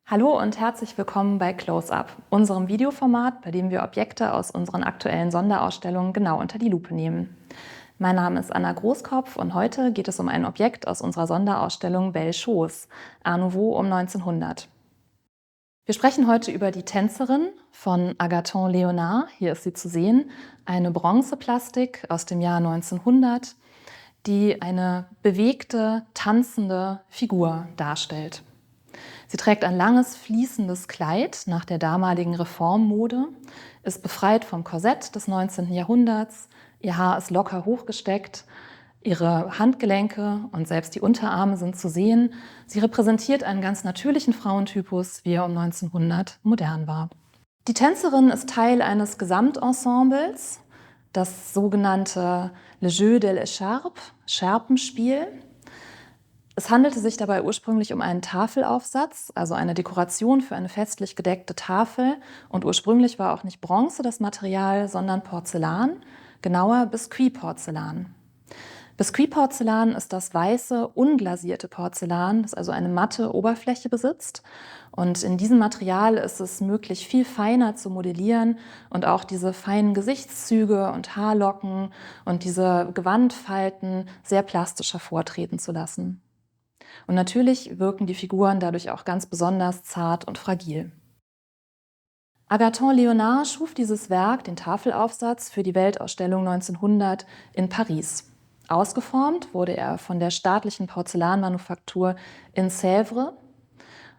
Hallo und herzlich willkommen bei Close-Up, unserem Videoformat, bei dem wir Objekte aus unseren aktuellen Sonderausstellungen genau unter die Lupe nehmen. Mein Name ist Anna Großkopf und heute geht es um ein Objekt aus unserer Sonderausstellung Belle Chose, Art Nouveau um 1900. Wir sprechen heute über die Tänzerin von Agathon Leonard. Hier ist sie zu sehen, eine Bronzeplastik aus dem Jahr 1900, die eine bewegte, tanzende Figur darstellt. Sie trägt ein langes, fließendes Kleid nach der damaligen Reformmode, ist befreit vom Korsett des 19. Jahrhunderts, ihr Haar ist locker hochgesteckt, ihre Handgelenke und selbst die Unterarme sind zu sehen. Sie repräsentiert einen ganz natürlichen Frauentypus, wie er um 1900 modern war. Die Tänzerin ist Teil eines Gesamtensembles, das sogenannte Le Jeu de l'Écharpe, Schärpenspiel. Es handelte sich dabei ursprünglich um einen Tafelaufsatz, also eine Dekoration für eine festlich gedeckte Tafel. Und ursprünglich war auch nicht Bronze das Material, sondern Porzellan, genauer Biskuitporzellan. Biskuitporzellan ist das weiße, unglasierte Porzellan, das also eine matte Oberfläche besitzt. Und in diesem Material ist es möglich, viel feiner zu modellieren und auch diese feinen Gesichtszüge und Haarlocken und diese Gewandfalten sehr plastisch hervortreten zu lassen. Und natürlich wirken die Figuren dadurch auch ganz besonders zart und fragil. Agathon Leonard schuf dieses Werk, den Tafelaufsatz, für die Weltausstellung 1900 in Paris. Ausgeformt wurde er von der staatlichen Porzellanmanufaktur in Sèvres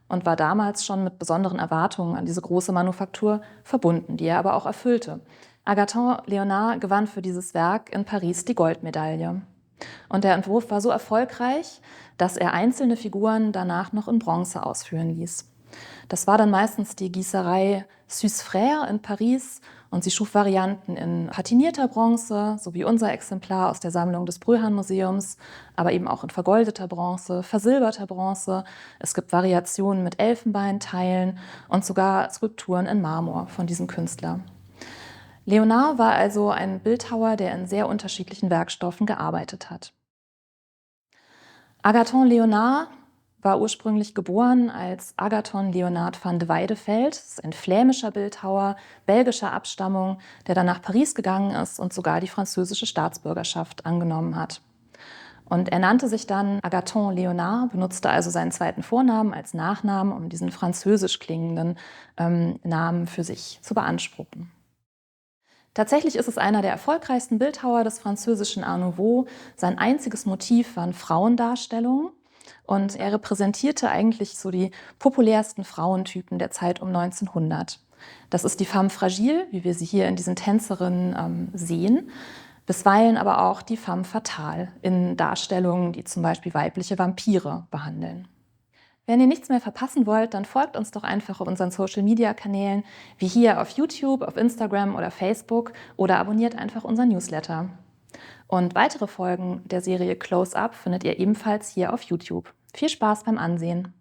und war damals schon mit besonderen Erwartungen an diese große Manufaktur verbunden, die er aber auch erfüllte. Agathon Leonard gewann für dieses Werk in Paris die Goldmedaille. Und der Entwurf war so erfolgreich, dass er einzelne Figuren danach noch in Bronze ausführen ließ. Das war dann meistens die Gießerei Suisse Frères in Paris und sie schuf Varianten in patinierter Bronze, so wie unser Exemplar aus der Sammlung des Bröhan-Museums, aber eben auch in vergoldeter Bronze, versilberter Bronze. Es gibt Variationen mit Elfenbeinteilen und sogar Skulpturen in Marmor von diesem Künstler. Leonard war also ein Bildhauer, der in sehr unterschiedlichen Werkstoffen gearbeitet hat. Agathon Leonard war ursprünglich geboren als Agathon Leonard van de Weideveld. Das ist ein flämischer Bildhauer belgischer Abstammung, der dann nach Paris gegangen ist und sogar die französische Staatsbürgerschaft angenommen hat. Und er nannte sich dann Agathon Leonard, benutzte also seinen zweiten Vornamen als Nachnamen, um diesen französisch klingenden Namen für sich zu beanspruchen. Tatsächlich ist es einer der erfolgreichsten Bildhauer des französischen Art Nouveau. Sein einziges Motiv waren Frauendarstellungen und er repräsentierte eigentlich so die populärsten Frauentypen der Zeit um 1900. Das ist die femme fragile, wie wir sie hier in diesen Tänzerinnen sehen, bisweilen aber auch die femme fatale in Darstellungen, die zum Beispiel weibliche Vampire behandeln. Wenn ihr nichts mehr verpassen wollt, dann folgt uns doch einfach auf unseren Social-Media-Kanälen, wie hier auf YouTube, auf Instagram oder Facebook oder abonniert einfach unseren Newsletter. Und weitere Folgen der Serie Close-Up findet ihr ebenfalls hier auf YouTube. Viel Spaß beim Ansehen!